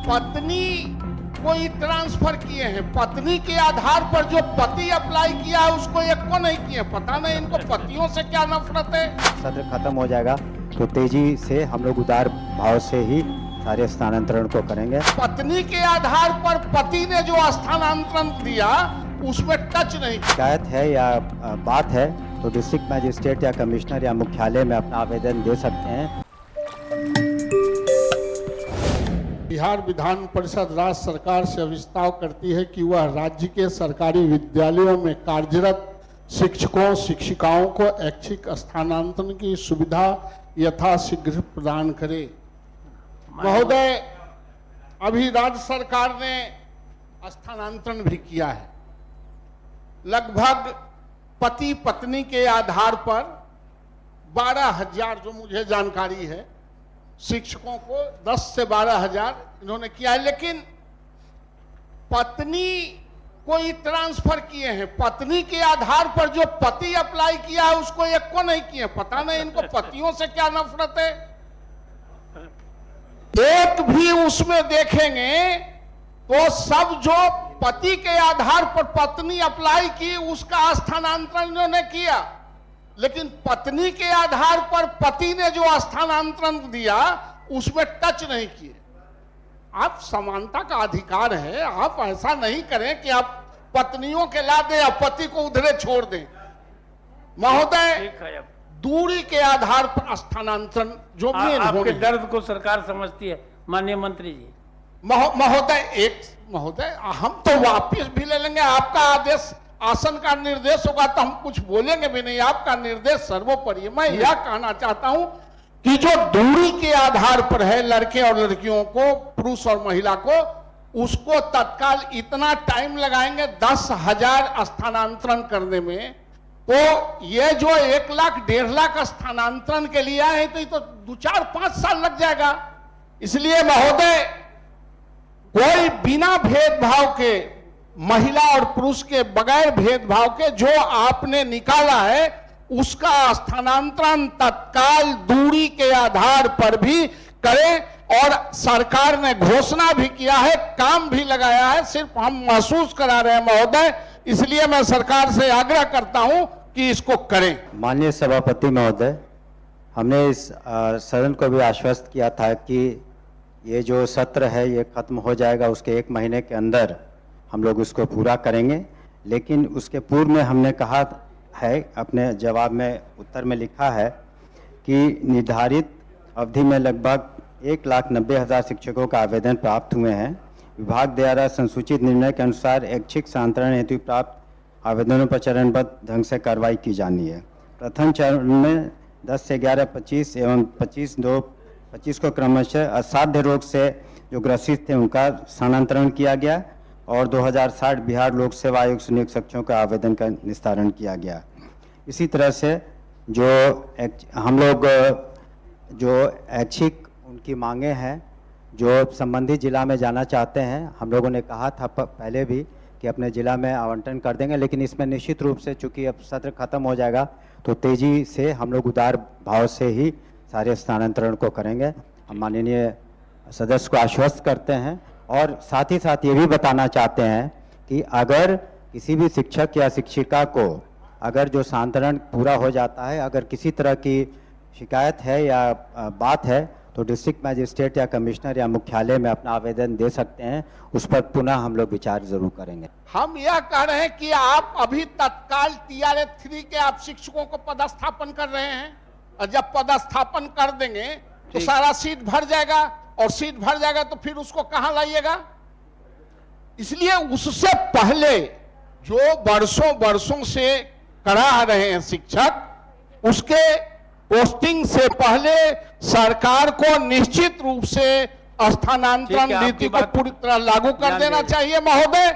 पत्नी कोई ट्रांसफर किए हैं, पत्नी के आधार पर जो पति अप्लाई किया है उसको एक को नहीं किए। पता नहीं इनको पतियों से क्या नफरत है। सत्र खत्म हो जाएगा तो तेजी से हम लोग उदार भाव से ही सारे स्थानांतरण को करेंगे। पत्नी के आधार पर पति ने जो स्थानांतरण दिया उसमें टच नहीं। शिकायत है या बात है तो डिस्ट्रिक्ट मजिस्ट्रेट या कमिश्नर या मुख्यालय में अपना आवेदन दे सकते हैं। बिहार विधान परिषद राज्य सरकार से अभिस्ताव करती है कि वह राज्य के सरकारी विद्यालयों में कार्यरत शिक्षकों शिक्षिकाओं को ऐच्छिक स्थानांतरण की सुविधा यथाशीघ्र प्रदान करे। महोदय, अभी राज्य सरकार ने स्थानांतरण भी किया है। लगभग पति पत्नी के आधार पर 12,000 जो मुझे जानकारी है शिक्षकों को 10 से 12,000 इन्होंने किया है। लेकिन पत्नी कोई ट्रांसफर किए हैं, पत्नी के आधार पर जो पति अप्लाई किया है उसको एक को नहीं किए। पता नहीं इनको पतियों से क्या नफरत है। एक भी उसमें देखेंगे तो सब जो पति के आधार पर पत्नी अप्लाई की उसका स्थानांतरण इन्होंने किया, लेकिन पत्नी के आधार पर पति ने जो स्थानांतरण दिया उसमें टच नहीं किए। आप समानता का अधिकार है, आप ऐसा नहीं करें कि आप पत्नियों के ला दें या पति को उधरे छोड़ दें। महोदय, दूरी के आधार पर स्थानांतरण जो भी आपके दर्द को सरकार समझती है माननीय मंत्री जी। महोदय हम तो वापिस भी ले लेंगे। आपका आदेश आसन का निर्देश होगा तो हम कुछ बोलेंगे भी नहीं। आपका निर्देश सर्वोपरि है। मैं यह कहना चाहता हूं कि जो दूरी के आधार पर है लड़के और लड़कियों को, पुरुष और महिला को, उसको तत्काल इतना टाइम लगाएंगे 10,000 स्थानांतरण करने में, तो ये जो 1 लाख 1.5 लाख स्थानांतरण के लिए आए तो ये तो 2-4-5 साल लग जाएगा। इसलिए महोदय, कोई बिना भेदभाव के, महिला और पुरुष के बगैर भेदभाव के जो आपने निकाला है उसका स्थानांतरण तत्काल दूरी के आधार पर भी करें। और सरकार ने घोषणा भी किया है, काम भी लगाया है, सिर्फ हम महसूस करा रहे हैं महोदय। इसलिए मैं सरकार से आग्रह करता हूं कि इसको करें। माननीय सभापति महोदय, हमने इस सदन को भी आश्वस्त किया था कि ये जो सत्र है ये खत्म हो जाएगा, उसके 1 महीने के अंदर हम लोग उसको पूरा करेंगे। लेकिन उसके पूर्व में हमने कहा है, अपने जवाब में उत्तर में लिखा है कि निर्धारित अवधि में लगभग 1,90,000 शिक्षकों का आवेदन प्राप्त हुए हैं। विभाग द्वारा संसूचित निर्णय के अनुसार ऐच्छिक स्थानांतरण हेतु प्राप्त आवेदनों पर चरणबद्ध ढंग से कार्रवाई की जानी है। प्रथम चरण में 10 से 11, 25 एवं 25 को क्रमशः असाध्य रोग से जो ग्रसित थे उनका स्थानांतरण किया गया और 2060 बिहार लोक सेवा आयोग से नियुक्त शिक्षकों का आवेदन का निस्तारण किया गया। इसी तरह से जो हम लोग जो ऐच्छिक उनकी मांगे हैं जो संबंधित जिला में जाना चाहते हैं, हम लोगों ने कहा था पहले भी कि अपने जिला में आवंटन कर देंगे। लेकिन इसमें निश्चित रूप से चूंकि अब सत्र खत्म हो जाएगा तो तेजी से हम लोग उदार भाव से ही सारे स्थानांतरण को करेंगे। हम माननीय सदस्य को आश्वस्त करते हैं और साथ ही साथ ये भी बताना चाहते हैं कि अगर किसी भी शिक्षक या शिक्षिका को अगर जो स्थानांतरण पूरा हो जाता है, अगर किसी तरह की शिकायत है या बात है तो डिस्ट्रिक्ट मजिस्ट्रेट या कमिश्नर या मुख्यालय में अपना आवेदन दे सकते हैं। उस पर पुनः हम लोग विचार जरूर करेंगे। हम यह कह रहे हैं कि आप अभी तत्काल TRA 3 के आप शिक्षकों को पदस्थापन कर रहे हैं, और जब पदस्थापन कर देंगे तो सारा सीट भर जाएगा, और सीट भर जाएगा तो फिर उसको कहां लाइएगा। इसलिए उससे पहले जो वर्षों से करा रहे हैं शिक्षक, उसके पोस्टिंग से पहले सरकार को निश्चित रूप से स्थानांतरण नीति को पूरी तरह लागू कर देना चाहिए महोदय।